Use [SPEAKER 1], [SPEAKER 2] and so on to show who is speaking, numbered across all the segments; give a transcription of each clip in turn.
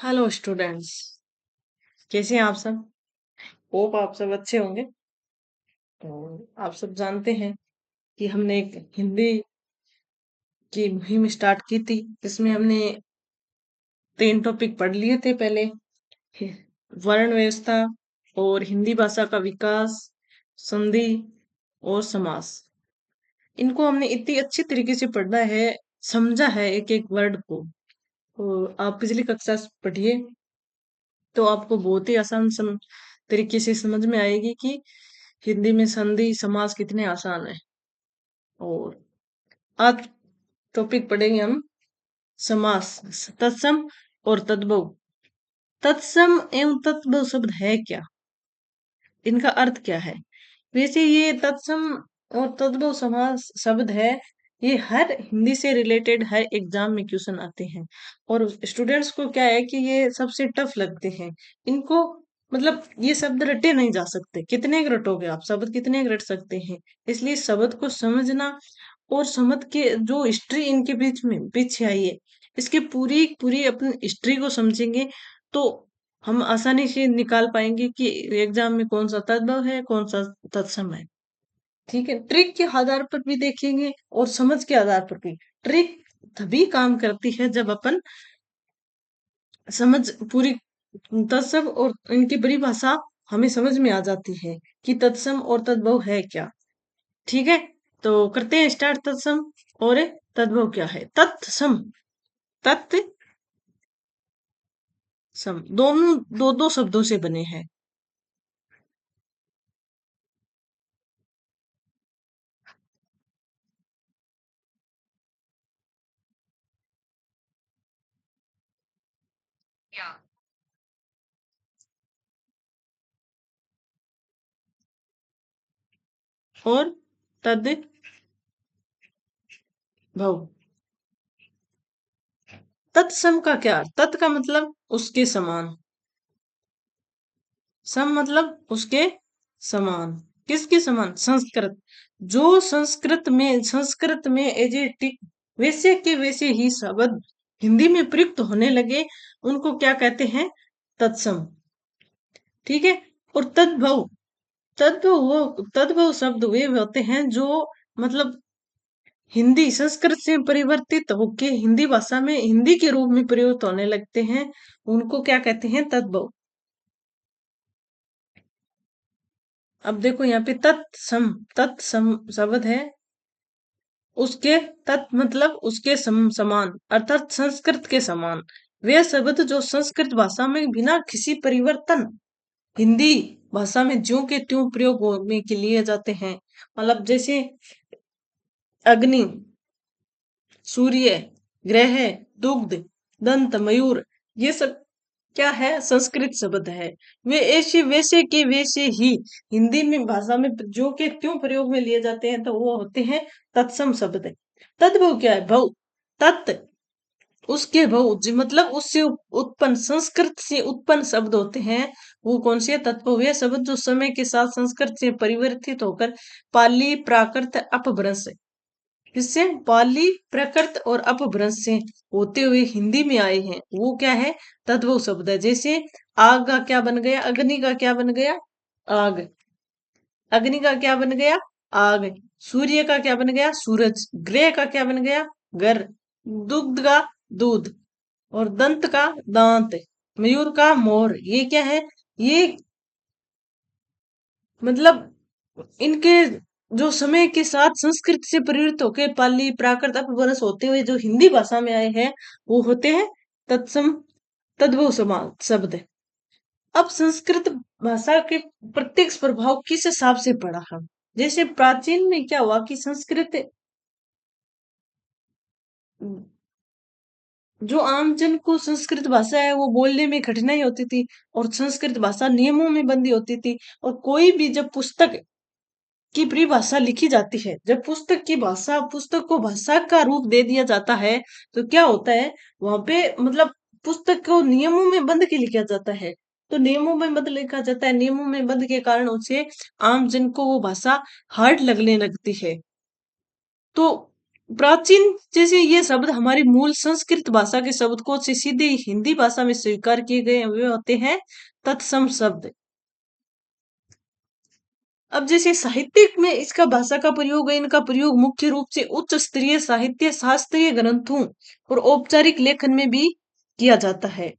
[SPEAKER 1] Hello students. कैसे हैं आप सब? होप आप सब अच्छे होंगे। तो आप सब जानते हैं कि हमने एक हिंदी की मुहिम स्टार्ट की थी, जिसमें हमने 3 टॉपिक पढ़ लिए थे पहले। हि- वर्ण व्यवस्था और हिंदी भाषा का विकास, संधि और समास। इनको हमने इतनी अच्छी तरीके से पढ़ना है, समझा है एक एक वर्ड को। तो आप पिछली कक्षा से पढ़िए, तो आपको बहुत ही आसान तरीके से समझ में आएगी कि हिंदी में संधि समास कितने आसान है। और आज टॉपिक पढ़ेंगे हम समास, तत्सम और तद्भव। तत्सम एवं तद्भव शब्द है क्या? इनका अर्थ क्या है? वैसे ये तत्सम और तद्भव समास शब्द है, ये हर हिंदी से रिलेटेड हर एग्जाम में क्वेश्चन आते हैं। और स्टूडेंट्स को क्या है कि ये सबसे टफ लगते हैं। इनको मतलब ये शब्द रटे नहीं जा सकते। कितने के रटोगे आप? शब्द कितने के रट सकते हैं? इसलिए शब्द को समझना और समझ के जो हिस्ट्री इनके बीच में पीछे आई है, इसकी पूरी पूरी अपनी हिस्ट्री को समझेंगे, तो हम आसानी से निकाल पाएंगे कि एग्जाम में कौन सा तद्भव है, कौन सा तत्सम है। ठीक है, ट्रिक के आधार पर भी देखेंगे और समझ के आधार पर भी। ट्रिक तभी काम करती है जब अपन समझ पूरी तत्सम और इनकी बड़ी भाषा हमें समझ में आ जाती है कि तत्सम और तद्भव है क्या। ठीक है, तो करते हैं स्टार्ट। तत्सम और तद्भव क्या है? तत्सम, तत्सम दोनों दो दो शब्दों से बने हैं। और तद्भव, तत्सम का क्या अर्थ? तत् का मतलब उसके समान, सम मतलब उसके समान। किसके समान? संस्कृत। जो संस्कृत में एज ए टिक वैसे के वैसे ही शब्द हिंदी में प्रयुक्त होने लगे, उनको क्या कहते हैं? तत्सम। ठीक है। और तद्भव, तद्भव शब्द वे होते हैं जो मतलब हिंदी संस्कृत से परिवर्तित होके हिंदी भाषा में हिंदी के रूप में प्रयुक्त होने लगते हैं, उनको क्या कहते हैं? तद्भव। अब देखो यहाँ पे तत्सम शब्द है, उसके तत् मतलब उसके समान, अर्थात संस्कृत के समान। वे शब्द जो संस्कृत भाषा में बिना किसी परिवर्तन हिंदी भाषा में ज्यों के त्यों प्रयोग होने के लिए जाते हैं। मतलब जैसे अग्नि, सूर्य, ग्रह, दुग्ध, दंत, मयूर, ये सब क्या है? संस्कृत शब्द है। वे ऐसे वैसे के वैसे ही हिंदी में भाषा में जो के त्यों प्रयोग में लिए जाते हैं, तो वो होते हैं तत्सम शब्द। तद्भव क्या है? भव, तत् उसके भव मतलब उससे उत्पन्न, संस्कृत से उत्पन्न शब्द होते हैं। वो कौन से? तत्व वे शब्द जो समय के साथ संस्कृत से परिवर्तित होकर पाली, प्राकृत, अपभ्रंश, इससे पाली, प्राकृत और अपभ्रंश से होते हुए हिंदी में आए हैं, वो क्या है? तद्भव शब्द है। जैसे आग का क्या बन गया? अग्नि का क्या बन गया? आग। अग्नि का क्या बन गया? आग। सूर्य का क्या बन गया? सूरज। ग्रह का क्या बन गया? घर। दुग्ध का दूध। और दंत का दांत। मयूर का मोर। ये क्या है? ये मतलब इनके जो समय के साथ संस्कृत से परिवर्तित होकर पाली, प्राकृत, अपभ्रंश होते हुए जो हिंदी भाषा में आए हैं, वो होते हैं तत्सम, तद्भव समान शब्द। अब संस्कृत भाषा के प्रत्यक्ष प्रभाव किस हिसाब से पढ़ा हम? जैसे प्राचीन में क्या हुआ कि संस्कृत जो आम जन को संस्कृत भाषा है वो बोलने में कठिनाई होती थी, और संस्कृत भाषा नियमों में बंधी होती थी। और कोई भी जब पुस्तक की परिभाषा लिखी जाती है, जब पुस्तक को भाषा का रूप दे दिया जाता है, तो क्या होता है वहां पे? मतलब पुस्तक को नियमों में बंध के लिखा जाता है। तो नियमों में बंद लिखा जाता है, नियमों में बंध के कारण उसे आम जन को वो भाषा हार्ड लगने लगती है। तो प्राचीन जैसे ये शब्द हमारी मूल संस्कृत भाषा के शब्दकोश से सीधे हिंदी भाषा में स्वीकार किए गए हुए होते हैं तत्सम शब्द। अब जैसे साहित्यिक में इसका भाषा का प्रयोग है, इनका प्रयोग मुख्य रूप से उच्च स्तरीय साहित्य शास्त्रीय ग्रंथों और औपचारिक लेखन में भी किया जाता है।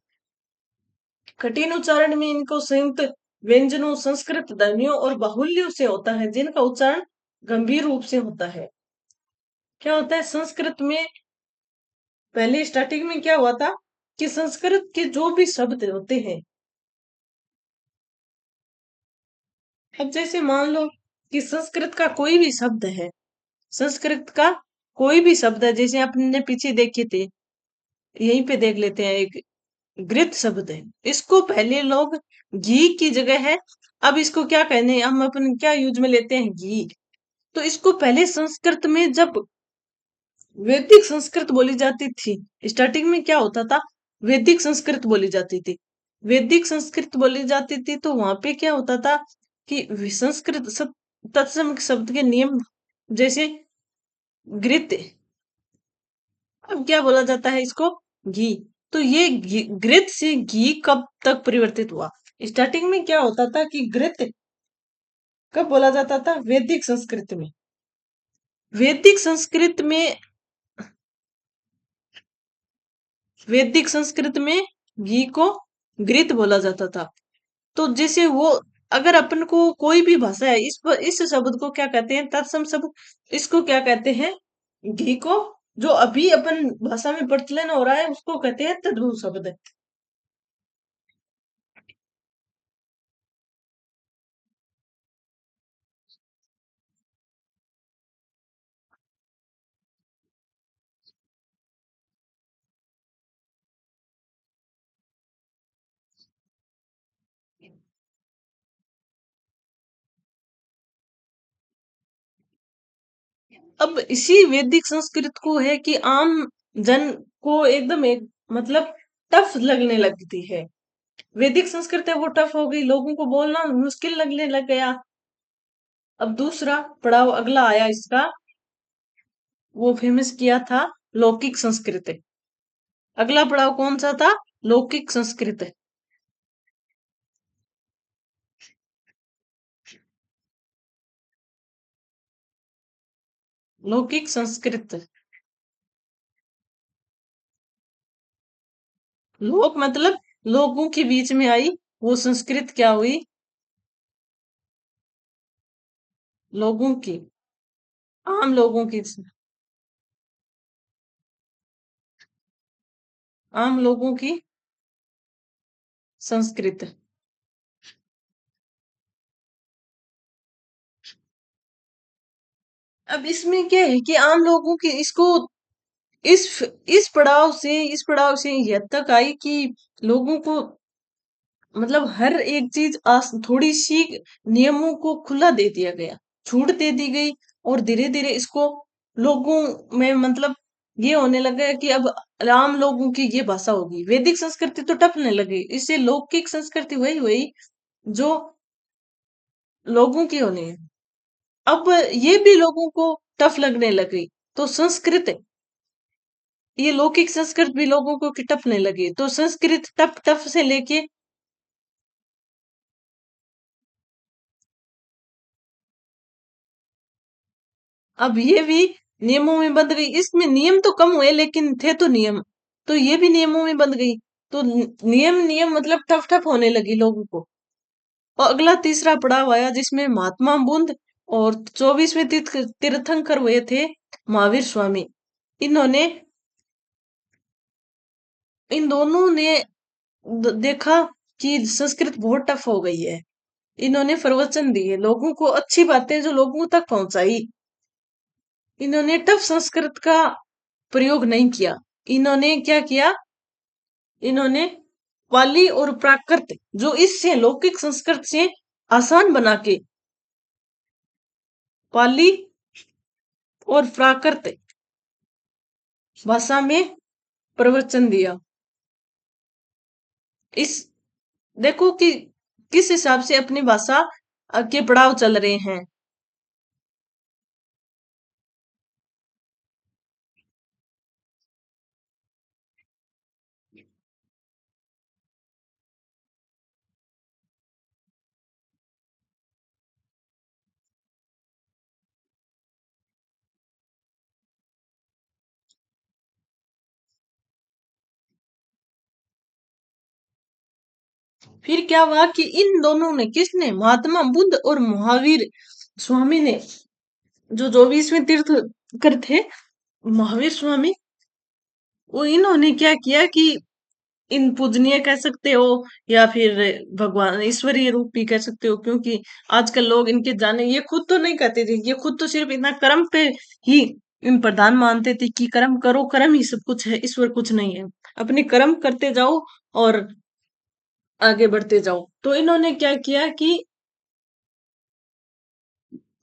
[SPEAKER 1] कठिन उच्चारण में इनको संयुक्त व्यंजनों, संस्कृत ध्वनियों और बाहुल्यों से होता है, जिनका उच्चारण गंभीर रूप से होता है। क्या होता है संस्कृत में, पहले स्टार्टिंग में क्या हुआ था कि संस्कृत के जो भी शब्द होते हैं, अब जैसे मान लो कि संस्कृत का कोई भी शब्द है, संस्कृत का कोई भी शब्द है, जैसे आपने पीछे देखे थे, यहीं पे देख लेते हैं, एक गृत शब्द है, इसको पहले लोग घी की जगह है, अब इसको क्या कहने हैं, हम अपन क्या यूज में लेते हैं, घी। तो इसको पहले संस्कृत में जब वैदिक संस्कृत बोली जाती थी, स्टार्टिंग में क्या होता था, वैदिक संस्कृत बोली जाती थी। वैदिक संस्कृत बोली जाती थी तो वहां पे क्या होता था कि संस्कृत तत्सम शब्द के नियम, जैसे घृत, अब क्या बोला जाता है इसको, घी। तो ये घृत से घी कब तक परिवर्तित हुआ, स्टार्टिंग में क्या होता था कि घृत कब बोला जाता था, वैदिक संस्कृत में। वैदिक संस्कृत में, वैदिक संस्कृत में घी को घृत बोला जाता था। तो जैसे वो, अगर अपन को कोई भी भाषा है, इस शब्द को क्या कहते हैं, तत्सम शब्द, इसको क्या कहते हैं, घी को, जो अभी अपन भाषा में प्रचलन हो रहा है उसको कहते हैं तद्भव शब्द। अब इसी वैदिक संस्कृत को है कि आम जन को एकदम एक मतलब टफ लगने लगती है, वैदिक संस्कृत है वो टफ हो गई, लोगों को बोलना मुश्किल लगने लग गया। अब दूसरा पड़ाव अगला आया इसका, वो फेमस किया था लौकिक संस्कृत। अगला पड़ाव कौन सा था, लौकिक संस्कृत। लौकिक संस्कृत, लोक मतलब लोगों के बीच में आई, वो संस्कृत क्या हुई, लोगों की, आम लोगों की, आम लोगों की संस्कृत। अब इसमें क्या है कि आम लोगों की इसको, इस इस पड़ाव से यह तक आई कि लोगों को मतलब हर एक चीज थोड़ी सी नियमों को खुला दे दिया गया, छूट दे दी गई, और धीरे धीरे इसको लोगों में मतलब ये होने लगा कि अब आम लोगों की ये भाषा होगी, वैदिक संस्कृति तो टपने लगी, इससे लौकिक संस्कृति वही हुई जो लोगों की होनी है। अब ये भी लोगों को टफ लगने लगी, तो संस्कृत, ये लौकिक संस्कृत भी लोगों को कि टपने लगी, तो संस्कृत टफ टफ से लेके, अब ये भी नियमों में बंध गई, इसमें नियम तो कम हुए लेकिन थे तो नियम, तो ये भी नियमों में बंध गई, तो नियम नियम मतलब टफ टफ होने लगी लोगों को। और अगला तीसरा पड़ाव आया जिसमें महात्मा बुद्ध और 24वें तीर्थंकर हुए थे महावीर स्वामी, इन्होंने, इन दोनों ने देखा कि संस्कृत बहुत टफ हो गई है, इन्होंने प्रवचन दिए, लोगों को अच्छी बातें जो लोगों तक पहुंचाई, इन्होंने टफ संस्कृत का प्रयोग नहीं किया, इन्होंने क्या किया, इन्होंने पाली और प्राकृत जो इससे लौकिक संस्कृत से आसान बना के, पाली और प्राकृत भाषा में प्रवचन दिया। इस, देखो कि किस हिसाब से अपनी भाषा के पड़ाव चल रहे हैं। फिर क्या हुआ कि इन दोनों ने, किसने, महात्मा बुद्ध और महावीर स्वामी ने, जो 24वें तीर्थंकर थे, महावीर स्वामी, वो इन्होंने क्या किया कि इन पूजनीय कह सकते हो या फिर भगवान ईश्वरीय रूप भी कह सकते हो, क्योंकि आजकल लोग इनके जाने, ये खुद तो नहीं कहते थे, ये खुद तो सिर्फ इतना कर्म पे ही इन प्रधान मानते थे कि कर्म करो, कर्म ही सब कुछ है, ईश्वर कुछ नहीं है, अपने कर्म करते जाओ और आगे बढ़ते जाओ। तो इन्होंने क्या किया कि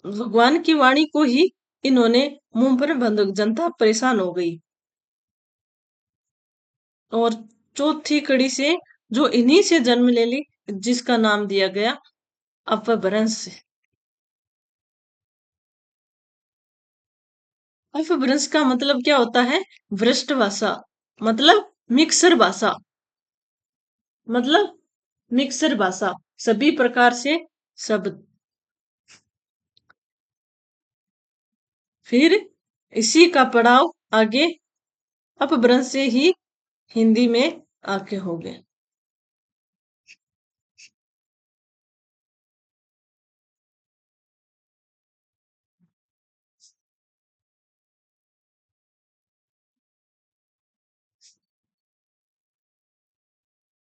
[SPEAKER 1] भगवान की वाणी को ही इन्होंने मुंह पर बंद, जनता परेशान हो गई। और चौथी कड़ी से जो इन्हीं से जन्म ले ली, जिसका नाम दिया गया अपभ्रंश। अपभ्रंश का मतलब क्या होता है? भ्रष्ट भाषा, मतलब मिक्सर भाषा, मतलब मिक्सर भाषा, सभी प्रकार से शब्द। फिर इसी का पड़ाव आगे अपभ्रंश से ही हिंदी में आके हो गए।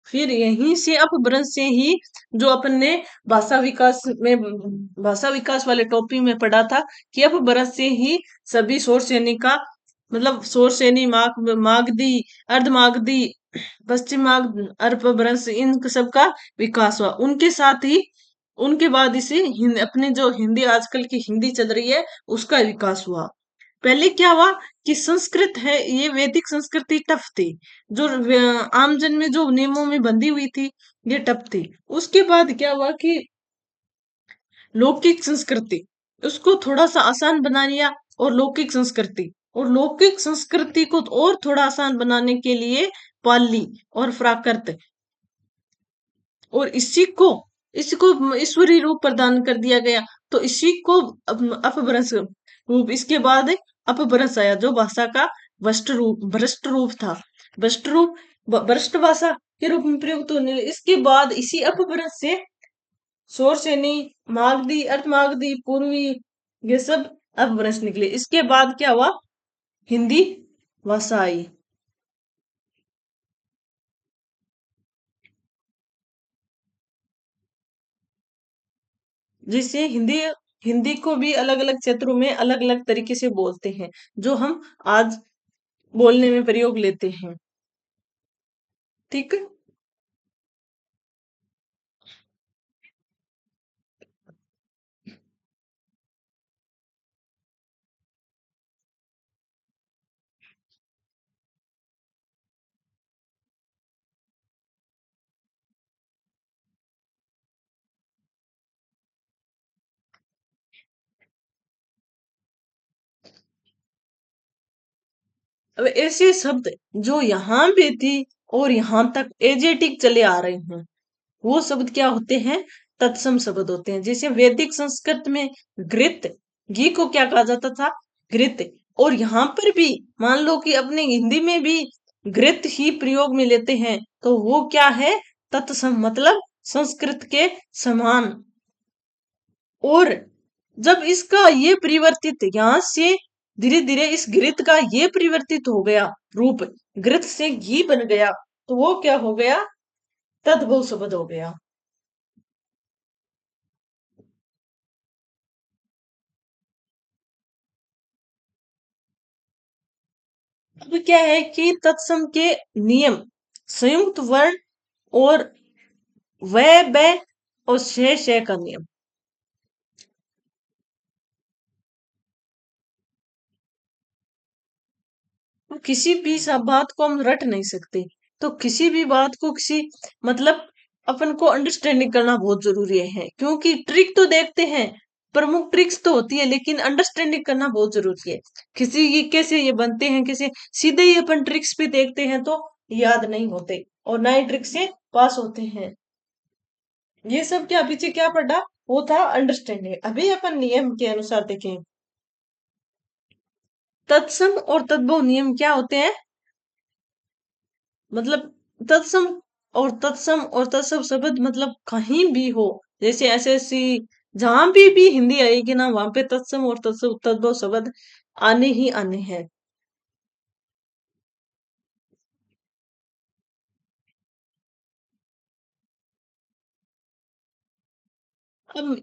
[SPEAKER 1] फिर यहीं से अपभ्रंश से ही जो अपन ने भाषा विकास में, भाषा विकास वाले टॉपिक में पढ़ा था कि अपभ्रंश से ही सभी शोर श्रेणी का, मतलब शोर श्रेणी, मागधी, अर्धमागधी, पश्चिम मागध, अपभ्रंश, इन सब का विकास हुआ। उनके साथ ही, उनके बाद इसे अपने जो हिंदी, आजकल की हिंदी चल रही है, उसका विकास हुआ। पहले क्या हुआ कि संस्कृत है, ये वैदिक संस्कृति टफ थी, जो आमजन में जो नियमों में बंधी हुई थी, ये टफ थी। उसके बाद क्या हुआ कि लौकिक संस्कृति, उसको थोड़ा सा आसान बना लिया, और लौकिक संस्कृति, और लौकिक संस्कृति को और थोड़ा आसान बनाने के लिए पाली और प्राकृत, और इसी को, इसको ईश्वरी रूप प्रदान कर दिया गया। तो इसी को अपभ्रंश रूप, इसके बाद अपभ्रंश आया, जो भाषा का भ्रष्ट रूप था, भ्रष्ट रूप, भ्रष्ट भाषा के रूप में प्रयुक्त होने लगे। इसके बाद इसी अपभ्रंश से शोर सेनी, मागधी, अर्धमागधी, पूर्वी, ये सब अपभ्रंश निकले। इसके बाद क्या हुआ? हिंदी भाषा आई। जिससे हिंदी, हिंदी को भी अलग अलग क्षेत्रों में अलग अलग तरीके से बोलते हैं, जो हम आज बोलने में प्रयोग लेते हैं। ठीक है। अब ऐसे शब्द जो यहाँ पे थी और यहाँ तक एजेटिक चले आ रहे हैं, वो शब्द क्या होते हैं? तत्सम शब्द होते हैं। जैसे वैदिक संस्कृत में घृत, घी को क्या कहा जाता था? घृत। और यहाँ पर भी मान लो कि अपने हिंदी में भी घृत ही प्रयोग में लेते हैं, तो वो क्या है? तत्सम, मतलब संस्कृत के समान। और जब इसका ये परिवर्तित, यहाँ से धीरे धीरे इस घृत का ये परिवर्तित हो गया रूप, घृत से घी बन गया, तो वो क्या हो गया? तद्भव शब्द हो गया। अब क्या है कि तत्सम के नियम, संयुक्त वर्ण और व, ब और शय का नियम। तो किसी भी सब बात को हम रट नहीं सकते। तो किसी भी बात को, किसी, मतलब अपन को अंडरस्टैंडिंग करना बहुत जरूरी है, क्योंकि ट्रिक तो देखते हैं, प्रमुख ट्रिक्स तो होती है, लेकिन अंडरस्टैंडिंग करना बहुत जरूरी है। किसी ये कैसे ये बनते हैं, कैसे सीधे ही अपन ट्रिक्स पे देखते हैं तो याद नहीं होते, और नए ट्रिक से पास होते हैं। ये सब क्या पीछे क्या पढ़ा? वो था अंडरस्टैंडिंग। अभी अपन नियम के अनुसार देखें, तत्सम और तद्भव नियम क्या होते हैं? मतलब तत्सम और तत्सम शब्द मतलब कहीं भी हो, जैसे एसएससी, जहां भी हिंदी आएगी ना वहां पे तत्सम और तत्सम तद्भव शब्द आने ही आने हैं। अब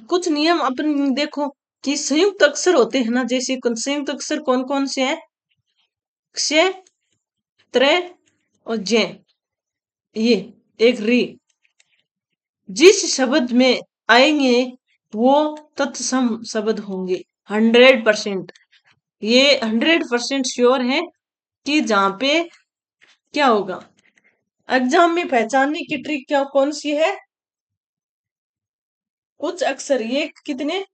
[SPEAKER 1] कुछ नियम अपन देखो कि संयुक्त अक्षर होते हैं ना, जैसे संयुक्त अक्षर कौन कौन से हैं? क्षय, त्रय और जय। ये एक री जिस शब्द में आएंगे वो तत्सम शब्द होंगे। 100%, ये 100% श्योर है कि जहां पे क्या होगा। एग्जाम में पहचानने की ट्रिक क्या कौन सी है? कुछ अक्षर ये कितने,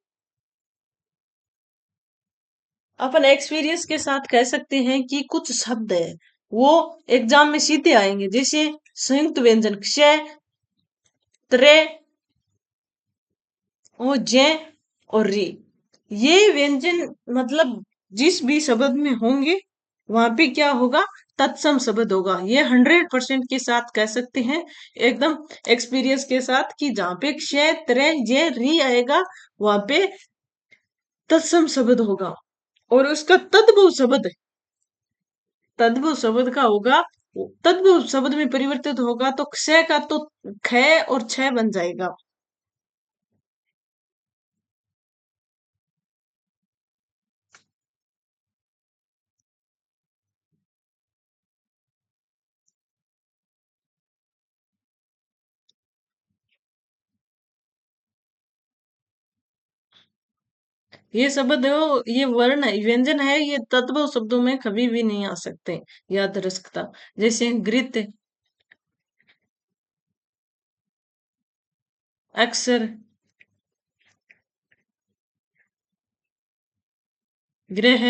[SPEAKER 1] अपन एक्सपीरियंस के साथ कह सकते हैं कि कुछ शब्द है वो एग्जाम में सीधे आएंगे, जैसे संयुक्त व्यंजन क्षय, त्रय और जय और री। ये व्यंजन मतलब जिस भी शब्द में होंगे वहां पे क्या होगा? तत्सम शब्द होगा। ये 100% के साथ कह सकते हैं, एकदम एक्सपीरियंस के साथ, कि जहां पे क्षय, त्रय, जय, री आएगा वहां पे तत्सम शब्द होगा। और उसका तद्भव शब्द का होगा, तद्भव शब्द में परिवर्तित होगा तो क्षय का तो ख और छ बन जाएगा। ये शब्द हो, ये वर्ण है, व्यंजन है, ये तद्भव शब्दों में कभी भी नहीं आ सकते। याद रखता, जैसे घृत, अक्षर, ग्रह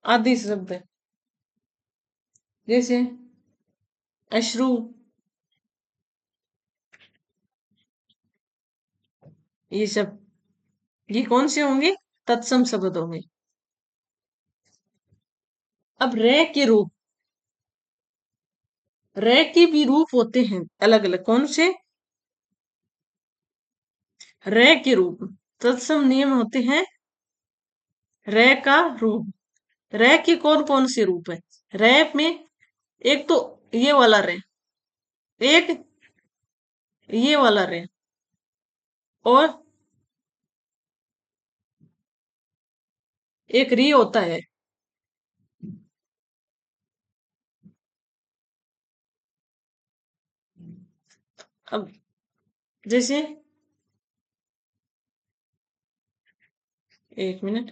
[SPEAKER 1] आदि शब्द, जैसे अश्रु, ये सब, ये कौन से होंगे? तत्सम शब्द होंगे। अब रे के रूप, रे के भी रूप होते हैं अलग अलग। कौन से? रे के रूप तत्सम नियम होते हैं। रे का रूप, रे के कौन कौन से रूप है? रे में एक तो ये वाला रे, एक ये वाला रे, और एक री होता है। अब जैसे, एक मिनट,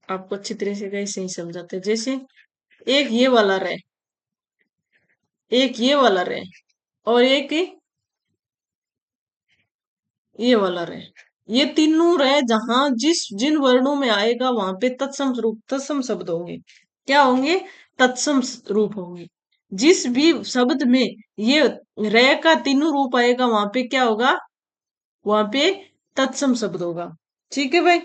[SPEAKER 1] आपको अच्छी तरह से कैसे ही समझाते हैं। जैसे एक ये वाला रे, एक ये वाला रे, और एक ये वाला रे, ये तीनों रे जहां जिस जिन वर्णों में आएगा वहां पे तत्सम रूप, तत्सम शब्द होंगे। क्या होंगे? तत्सम रूप होंगे। जिस भी शब्द में ये रे का तीनों रूप आएगा वहां पे क्या होगा? वहां पे तत्सम शब्द होगा। ठीक है भाई।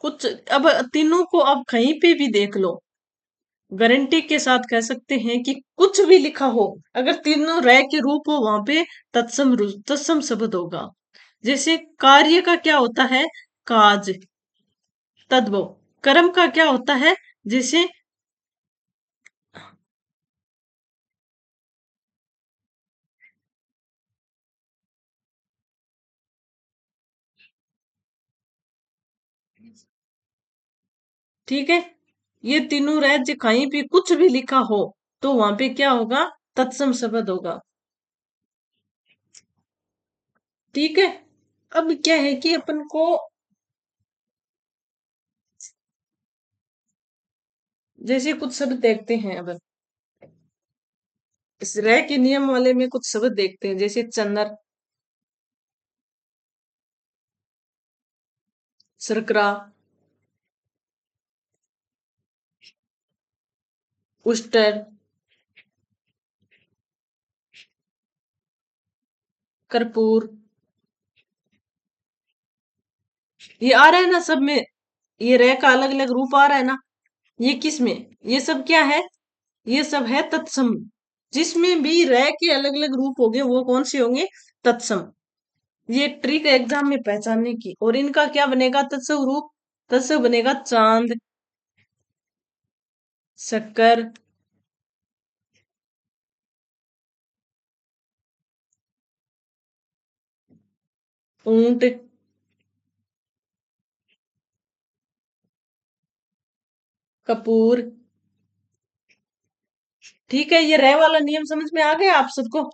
[SPEAKER 1] कुछ अब तीनों को अब कहीं पे भी देख लो, गारंटी के साथ कह सकते हैं कि कुछ भी लिखा हो, अगर तीनों रय के रूप हो वहां पे तत्सम शब्द होगा। जैसे कार्य का क्या होता है? काज, तद्भव। कर्म का क्या होता है? जैसे ठीक है, ये तीनों राज्य कहीं भी कुछ भी लिखा हो तो वहां पे क्या होगा? तत्सम शब्द होगा। ठीक है। अब क्या है कि अपन को जैसे कुछ शब्द देखते हैं, अब इस रह के नियम वाले में कुछ शब्द देखते हैं, जैसे चन्नर, सरकरा, उस्टर, कर्पूर, ये आ रहा है ना सब में, ये रह का अलग अलग रूप आ रहा है ना, ये किस में, ये सब क्या है, ये सब है तत्सम। जिसमें भी रह के अलग अलग रूप होंगे वो कौन से होंगे, तत्सम। ये ट्रिक एग्जाम में पहचानने की। और इनका क्या बनेगा तत्सव रूप, तत्सव बनेगा चांद, शक्कर, ऊंट, कपूर। ठीक है, ये रह वाला नियम समझ में आ गया आप सबको।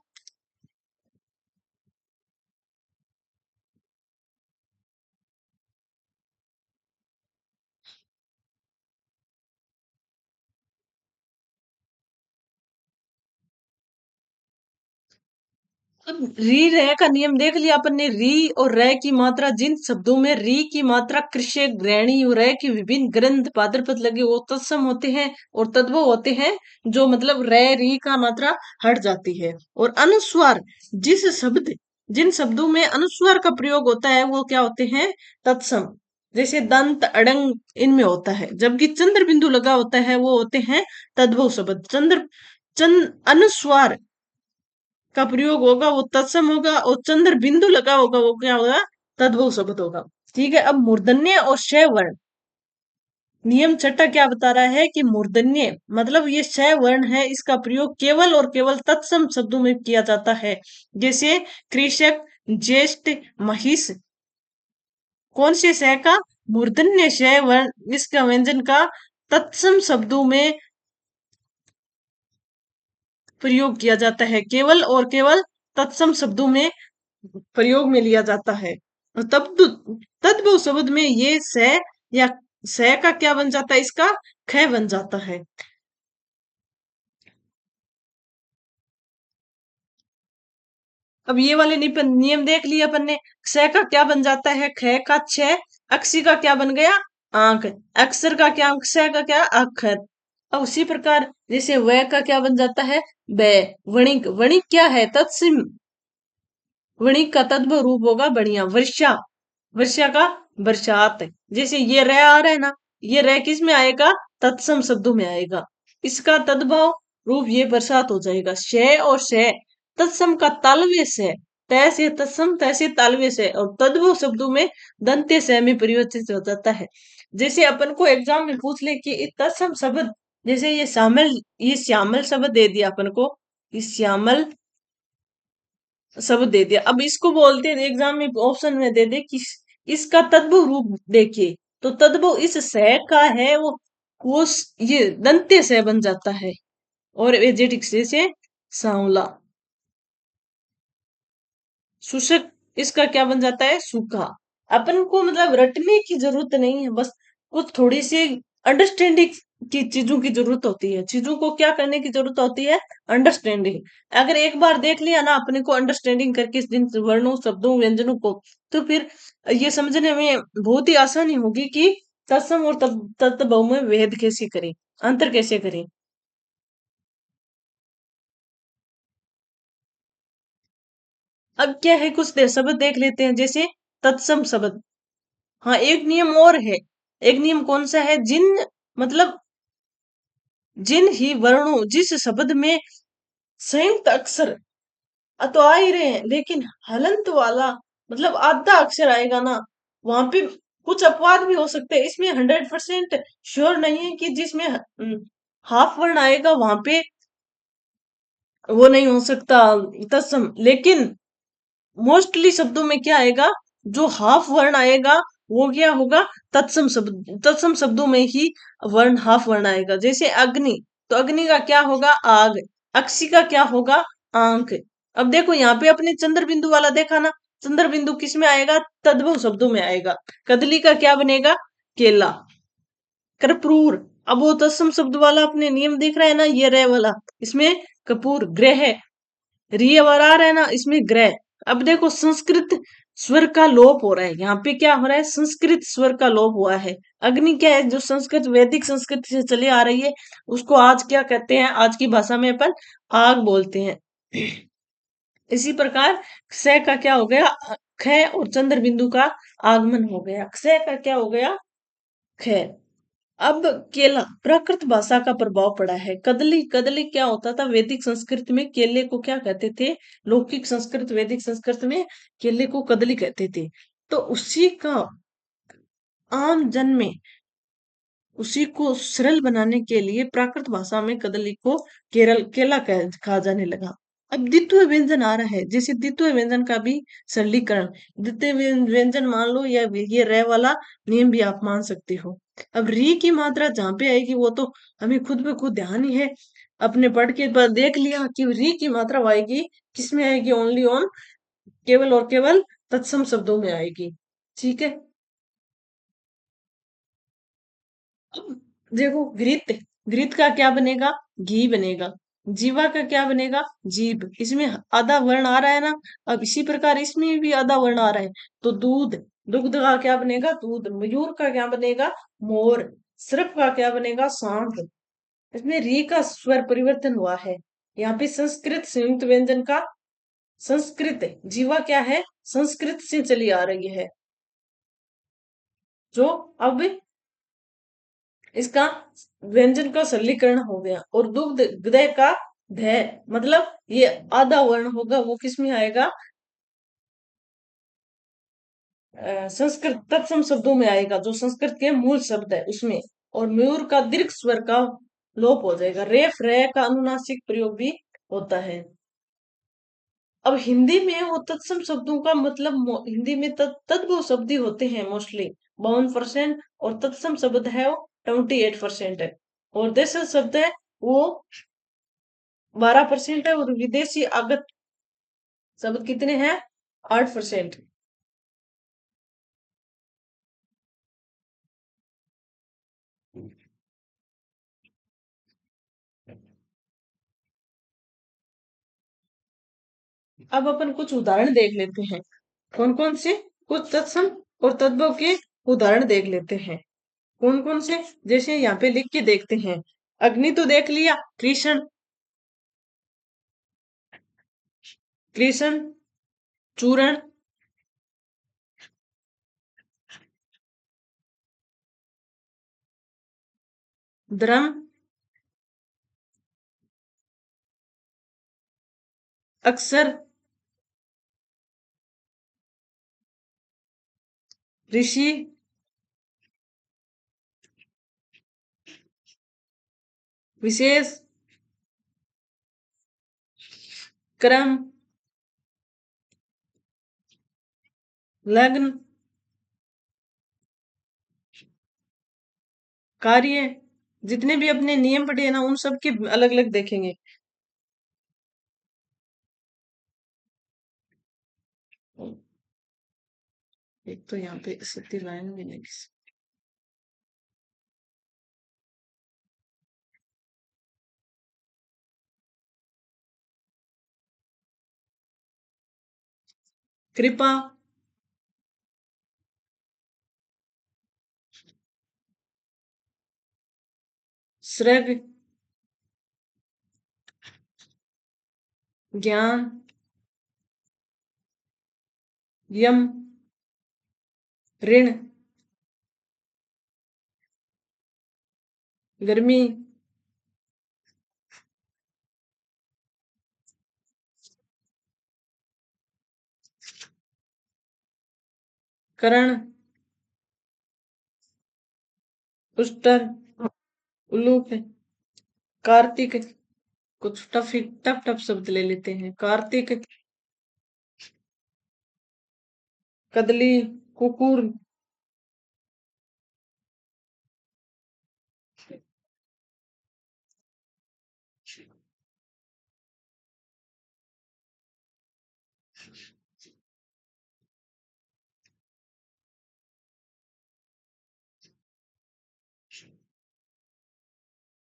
[SPEAKER 1] अब री रह का नियम देख लिया अपन ने। री और रह की मात्रा, जिन शब्दों में री की मात्रा कृष्य ग्रहणी और रह की विभिन्न ग्रंथ पादरपद लगे वो तत्सम होते हैं, और तद्भव होते हैं जो मतलब रह री का मात्रा हट जाती है। और अनुस्वार, जिस शब्द, जिन शब्दों में अनुस्वार का प्रयोग होता है वो क्या होते हैं, तत्सम। जैसे दंत, अड़ंग, इनमें होता है। जबकि चंद्र बिंदु लगा होता है वो होते हैं तद्भव शब्द। चंद अनुस्वार का प्रयोग होगा वो तत्सम होगा, और चंद्र बिंदु लगा होगा वो क्या होगा, तद्भव शब्द होगा। ठीक है, अब मूर्धन्य और क्षय वर्ण, नियम छठा क्या बता रहा है कि मूर्धन्य मतलब ये क्षय वर्ण है, इसका प्रयोग केवल और केवल तत्सम शब्दों में किया जाता है। जैसे कृषक, ज्येष्ठ, महिष। कौन से क्षय का, मूर्धन्य क्षय वर्ण, इसका व्यंजन का तत्सम शब्दों में प्रयोग किया जाता है, केवल और केवल तत्सम शब्दों में प्रयोग में लिया जाता है। और तब तद्भव शब्द में ये स या स का क्या बन जाता है, इसका ख बन जाता है। अब ये वाले नियम देख लिए अपन ने। स का क्या बन जाता है, ख का छ। अक्षी का क्या बन गया, आंख। अक्षर का क्या, स का क्या, अक्षर। अब उसी प्रकार जैसे व का क्या बन जाता है, ब। वणिक, वणिक क्या है, तत्सिम। वणिक का तद्भव रूप होगा बढ़िया, वर्षा। वर्षा का बरसात। जैसे ये रह आ रहा है ना, ये रह किस में आएगा, तत्सम शब्दों में आएगा। इसका तद्भव रूप ये बरसात हो जाएगा। शय और शय तत्सम का तालव्य से, तैसे तत्सम तैसे तालव्य से, और तद्भव शब्दों में दंत्य से में परिवर्तित हो जाता है। जैसे अपन को एग्जाम में पूछ ले कि ये तत्सम शब्द, जैसे ये श्यामल, ये श्यामल शब्द दे दिया अपन को, इस श्यामल शब्द दे दिया। अब इसको बोलते हैं एग्जाम में ऑप्शन में दे दे कि इसका तद्भव रूप देखिए, तो तद्भव इस स का है वो ये दंत्य से बन जाता है। और एजेटिक से सांवला। शुष्क, इसका क्या बन जाता है, सूखा। अपन को मतलब रटने की जरूरत नहीं है, बस कुछ थोड़ी सी अंडरस्टैंडिंग की चीजों की जरूरत होती है। चीजों को क्या करने की जरूरत होती है, अंडरस्टैंडिंग। अगर एक बार देख लिया ना अपने को अंडरस्टैंडिंग करके जिन वर्णों, शब्दों, व्यंजनों को, तो फिर ये समझने में बहुत ही आसानी होगी कि तत्सम और तत्भव में भेद कैसे करें, अंतर कैसे करें। अब क्या है, कुछ शब्द देख लेते हैं। जैसे तत्सम शब्द, हाँ एक नियम और है। एक नियम कौन सा है, जिन मतलब जिन ही वर्णों, जिस शब्द में संयुक्त अक्षर तो आ ही रहे हैं, लेकिन हलंत वाला मतलब आधा अक्षर आएगा ना, वहां पे कुछ अपवाद भी हो सकते हैं। इसमें 100% श्योर नहीं है कि जिसमें हाफ वर्ण आएगा वहां पे वो नहीं हो सकता तत्सम। लेकिन मोस्टली शब्दों में क्या आएगा, जो हाफ वर्ण आएगा वो क्या होगा, तत्सम शब्द। तत्सम शब्दों में ही वर्ण हाफ वर्ण आएगा। जैसे अग्नि, तो अग्नि का क्या होगा, आग। अक्षी का क्या होगा, आंख। अब देखो यहाँ पे अपने चंद्र बिंदु वाला देखा ना, चंद्र बिंदु किस में आएगा, तद्भव शब्दों में आएगा। कदली का क्या बनेगा, केला। कर्पूर, अब वो तत्सम शब्द वाला अपने नियम दिख रहा है ना, ये रह वाला, इसमें कपूर। ग्रह, रिय आ रहा है ना, इसमें ग्रह। अब देखो संस्कृत स्वर का लोप हो रहा है, यहाँ पे क्या हो रहा है, संस्कृत स्वर का लोप हुआ है। अग्नि क्या है, जो संस्कृत वैदिक संस्कृत से चली आ रही है, उसको आज क्या कहते हैं, आज की भाषा में अपन आग बोलते हैं। इसी प्रकार स का क्या हो गया, ख और चंद्र बिंदु का आगमन हो गया, क्षय का क्या हो गया, ख। अब केला, प्राकृत भाषा का प्रभाव पड़ा है। कदली, कदली क्या होता था वैदिक संस्कृत में, केले को क्या कहते थे, लौकिक संस्कृत वैदिक संस्कृत में केले को कदली कहते थे। तो उसी का आम जन में उसी को सरल बनाने के लिए प्राकृत भाषा में कदली को केला कहा जाने लगा। अब द्वितीय व्यंजन आ रहा है, जैसे द्वितीय व्यंजन का भी सरलीकरण, द्वितीय व्यंजन मान लो, या ये रे वाला नियम भी आप मान सकते हो। अब री की मात्रा जहां पे आएगी वो तो हमें खुद पे खुद ध्यान ही है, अपने पढ़ के देख लिया कि री की मात्रा आएगी किसमें आएगी, ओनली ऑन, केवल और केवल तत्सम शब्दों में आएगी। ठीक है। अब देखो घृत, घृत का क्या बनेगा, घी बनेगा। जीवा का क्या बनेगा, जीभ। इसमें आधा वर्ण आ रहा है ना, अब इसी प्रकार इसमें भी आधा वर्ण आ रहा है, तो दूध, दुग्ध का क्या बनेगा, दूध। मयूर का क्या बनेगा, मोर। सर्प का क्या बनेगा, सांप। इसमें री का स्वर परिवर्तन हुआ है। यहाँ पे संस्कृत संयुक्त व्यंजन का, संस्कृत जीवा क्या है, संस्कृत से चली आ रही है, जो अब इसका व्यंजन का सरलीकरण हो गया। और दुग्ध गदय का ध, मतलब ये आधा वर्ण होगा, वो किस में आएगा, संस्कृत तत्सम शब्दों में आएगा, जो संस्कृत के मूल शब्द है उसमें। और मयूर का दीर्घ स्वर का लोप हो जाएगा। रेफ रे का अनुनासिक प्रयोग भी होता है। अब हिंदी में वो तत्सम शब्दों का मतलब हिंदी में तद्भव शब्द ही होते हैं मोस्टली 52%, और तत्सम शब्द है वो 28% है, और देशज शब्द है वो 12% है, और विदेशी आगत शब्द कितने हैं, 8%। अब अपन कुछ उदाहरण देख लेते हैं, कौन कौन से, कुछ तत्सम और तद्भव के उदाहरण देख लेते हैं। कौन कौन से, जैसे यहाँ पे लिख के देखते हैं। अग्नि तो देख लिया, कृष्ण, कृष्ण, चूरण, द्रम, अक्षर, ऋषि, विशेष, क्रम, लग्न, कार्य। जितने भी अपने नियम पढ़े हैं ना, उन सब के अलग अलग देखेंगे। एक तो यहाँ पे सत्य लाइन भी नहीं। कृपा, सृग, ज्ञान, यम, ऋण, गर्मी, करण, उष्टर, उलूप, कार्तिक। कुछ टफ टफ टफ शब्द ले लेते हैं। कार्तिक, कदली, कुकुर,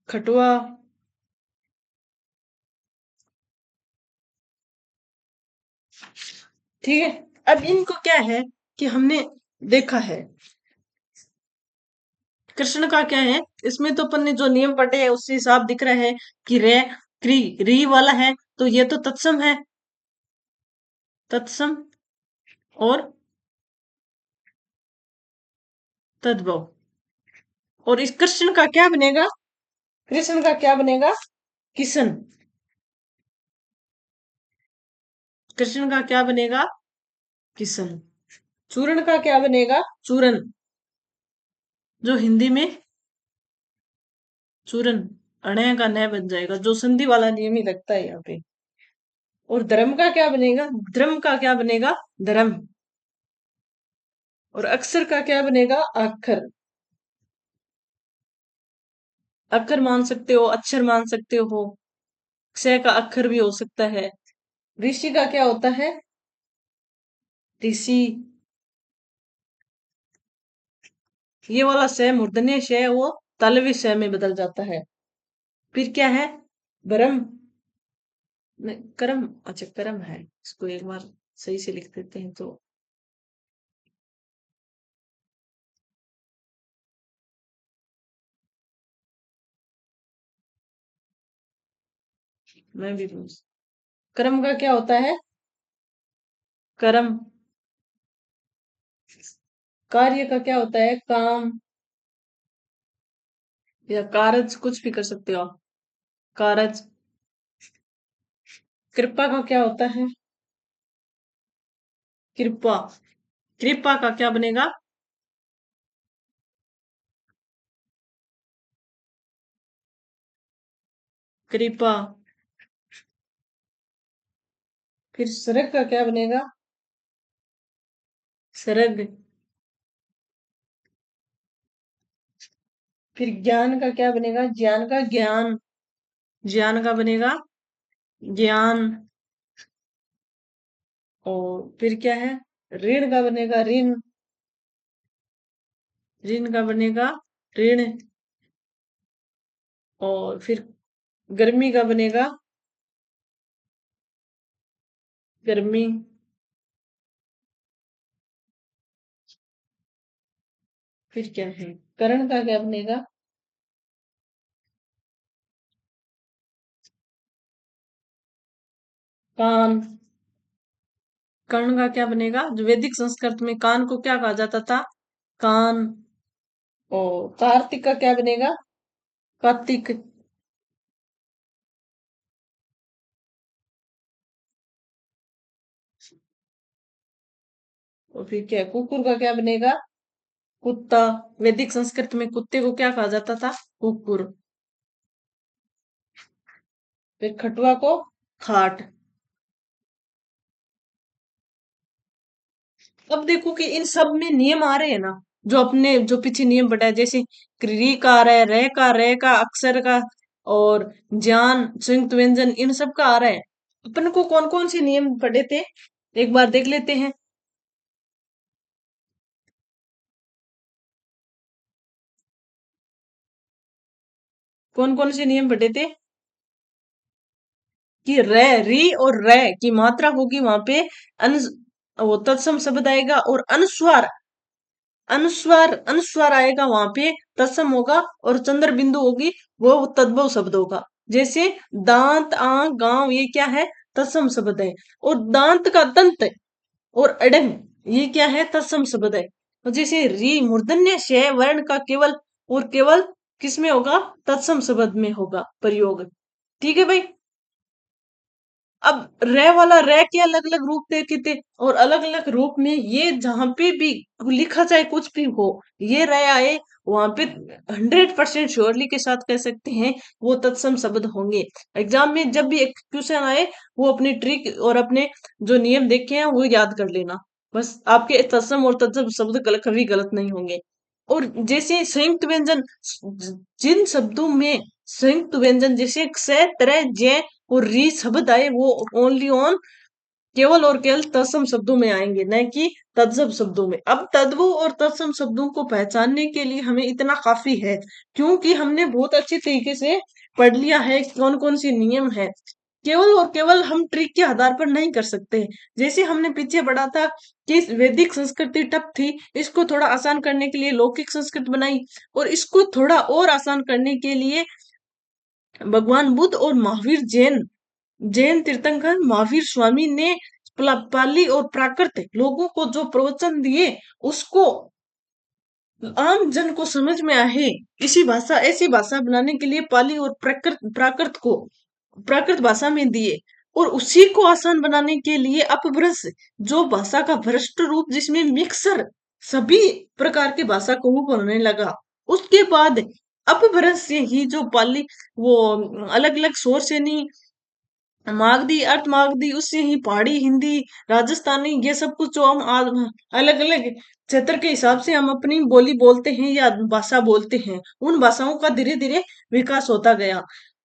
[SPEAKER 1] खटुआ। ठीक है। अब इनको क्या है कि हमने देखा है, कृष्ण का क्या है, इसमें तो अपन ने जो नियम पढ़े हैं उससे हिसाब दिख रहा है कि रे, क्री, री वाला है, तो ये तो तत्सम है, तत्सम। और तद्भव। और इस कृष्ण का क्या बनेगा? कृष्ण का क्या बनेगा? किशन। कृष्ण का क्या बनेगा? किशन। चूर्ण का क्या बनेगा? चूरन। जो हिंदी में चूरन, अणय का नय बन जाएगा, जो संधि वाला नियम ही लगता है यहाँ पे। और धर्म का क्या बनेगा? धर्म का क्या बनेगा? धर्म। और अक्षर का क्या बनेगा? अक्षर। अक्षर मान सकते हो, अक्षर मान सकते हो, क्षय का अक्षर भी हो सकता है। ऋषि का क्या होता है? ऋषि। ये वाला स मूर्धन्य श है, वो तालव्य श में बदल जाता है। फिर क्या है? ब्रह्म। नहीं, कर्म। अच्छा, कर्म है। इसको एक बार सही से लिख देते हैं तो। मैं भी पूछ, कर्म का क्या होता है? कर्म। कार्य का क्या होता है? काम। या कारज, कुछ भी कर सकते हो आप। कारज। कृपा का क्या होता है? कृपा। कृपा का क्या बनेगा? कृपा। फिर सरग का क्या बनेगा? सरग। फिर ज्ञान का क्या बनेगा? ज्ञान का ज्ञान। ज्ञान का बनेगा ज्ञान। और फिर क्या है? ऋण का बनेगा ऋण। ऋण का बनेगा ऋण। और फिर गर्मी का बनेगा गर्मी। फिर क्या है? करण का क्या बनेगा? कान। कर्ण का क्या बनेगा? जो वैदिक संस्कृत में कान को क्या कहा जाता था? कान। और कार्तिक का क्या बनेगा? कार्तिक। और फिर क्या है? कुकुर का क्या बनेगा? कुत्ता। वैदिक संस्कृत में कुत्ते को क्या कहा जाता था? कुकुर। फिर खटुआ को खाट। अब देखो कि इन सब में नियम आ रहे हैं ना, जो अपने जो पीछे नियम बताए, जैसे री का आ रहा है, रे का, रे का, अक्षर का, और ज्ञान, संयुक्त व्यंजन, इन सब का आ रहा है। अपन को कौन कौन से नियम पढ़े थे, एक बार देख लेते हैं। कौन कौन से नियम पढ़े थे? कि रे, री और रे की मात्रा होगी वहां पे अन, वो तत्सम शब्द आएगा, और अनुस्वार, अनुस्वार अनुस्वार आएगा वहां पे, तत्सम होगा, और चंद्र बिंदु होगी, वो तद्भव शब्द होगा। जैसे दांत, आंख, गांव, ये क्या है? तत्सम शब्द है। और दांत का दंत और अडंग, ये क्या है? तत्सम शब्द है। और जैसे री मूर्धन्य श वर्ण का केवल और केवल किस में होगा? तत्सम शब्द में होगा प्रयोग। ठीक है भाई। अब रे वाला रे के अलग अलग रूप देखे थे, और अलग अलग रूप में ये जहां पे भी लिखा जाए कुछ भी हो, ये रे आए, वहां पे 100% श्योरली के साथ कह सकते हैं वो तत्सम शब्द होंगे। एग्जाम में जब भी एक क्वेश्चन आए, वो अपनी ट्रिक और अपने जो नियम देखे हैं वो याद कर लेना। बस आपके तत्सम और तत्सम शब्द कभी गलत नहीं होंगे। और जैसे संयुक्त व्यंजन, जिन शब्दों में संयुक्त व्यंजन जैसे क्ष, तरह, जय और री शब्द आए, वो ओनली ऑन केवल और केवल तत्सम शब्दों में आएंगे, न कि तत्सम शब्दों में। अब तद्भव और तत्सम शब्दों को पहचानने के लिए हमें इतना काफी है, क्योंकि हमने बहुत अच्छे तरीके से पढ़ लिया है कौन कौन से नियम है। केवल और केवल हम ट्रिक के आधार पर नहीं कर सकते। जैसे हमने पीछे पढ़ा था कि वैदिक संस्कृति टफ थी, इसको थोड़ा आसान करने के लिए लौकिक संस्कृत बनाई, और इसको थोड़ा और आसान करने के लिए भगवान बुद्ध और महावीर, जैन जैन तीर्थंकर महावीर स्वामी ने पाली और प्राकृत लोगों को जो प्रवचन दिए उसको आम जन को समझ में आए, इसी भाषा ऐसी भाषा बनाने के लिए पाली और प्राकृत प्राकृत को प्राकृत भाषा में दिए। और उसी को आसान बनाने के लिए अपभ्रंश, जो भाषा का भ्रष्ट रूप जिसमें मिक्सर सभी प्रकार की भाषा को वो बोलने लगा। उसके बाद अपभ्रंश से ही जो पाली वो अलग अलग स्वर से नहीं मागधी अर्थ मागधी, उससे ही पहाड़ी हिंदी, राजस्थानी, ये सब कुछ जो हम अलग अलग क्षेत्र के हिसाब से हम अपनी बोली बोलते हैं या भाषा बोलते हैं, उन भाषाओं का धीरे धीरे विकास होता गया।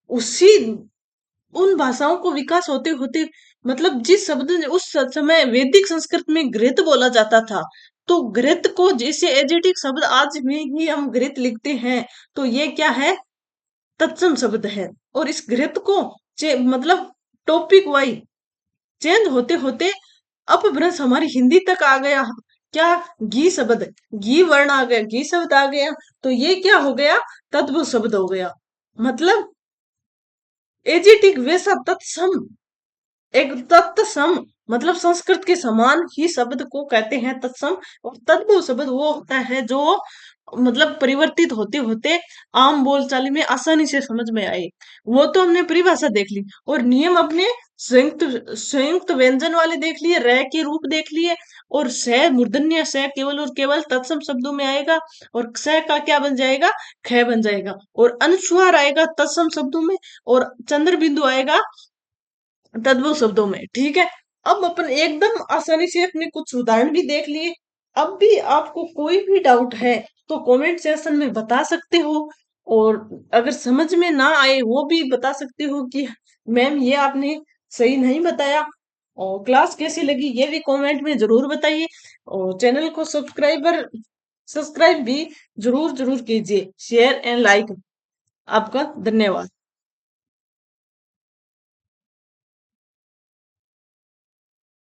[SPEAKER 1] उसी उन भाषाओं को विकास होते होते मतलब जिस शब्द उस समय वैदिक संस्कृत में घृत बोला जाता था, तो घृत को जैसे एजेटिक शब्द आज में ही हम घृत लिखते हैं, तो ये क्या है, तत्सम शब्द है। और इस घृत को मतलब टॉपिक वाइज चेंज होते होते अपभ्रंश हमारी हिंदी तक आ गया। क्या, घी शब्द, घी वर्ण आ गया, घी शब्द आ गया, तो ये क्या हो गया, तद्भव शब्द हो गया। मतलब एजेटिक वैसा तत्सम, एक तत्सम मतलब संस्कृत के समान ही शब्द को कहते हैं तत्सम। और तद्भव शब्द वो होता है जो मतलब परिवर्तित होते होते आम बोलचाल में आसानी से समझ में आए। वो तो हमने परिभाषा देख ली, और नियम अपने संयुक्त संयुक्त व्यंजन वाले देख लिए, र के रूप देख लिए, और स मूर्धन्य स केवल और केवल तत्सम शब्दों में आएगा, और स का क्या बन जाएगा, ख बन जाएगा, और अनुस्वार आएगा तत्सम शब्दों में, और चंद्र बिंदु आएगा तद्भव शब्दों में। ठीक है, अब अपन एकदम आसानी से अपने कुछ उदाहरण भी देख लिए। अब भी आपको कोई भी डाउट है तो कमेंट सेक्शन में बता सकते हो, और अगर समझ में ना आए वो भी बता सकते हो कि मैम ये आपने सही नहीं बताया। और क्लास कैसी लगी ये भी कमेंट में जरूर बताइए, और चैनल को सब्सक्राइब भी जरूर जरूर कीजिए, शेयर एंड लाइक। आपका धन्यवाद।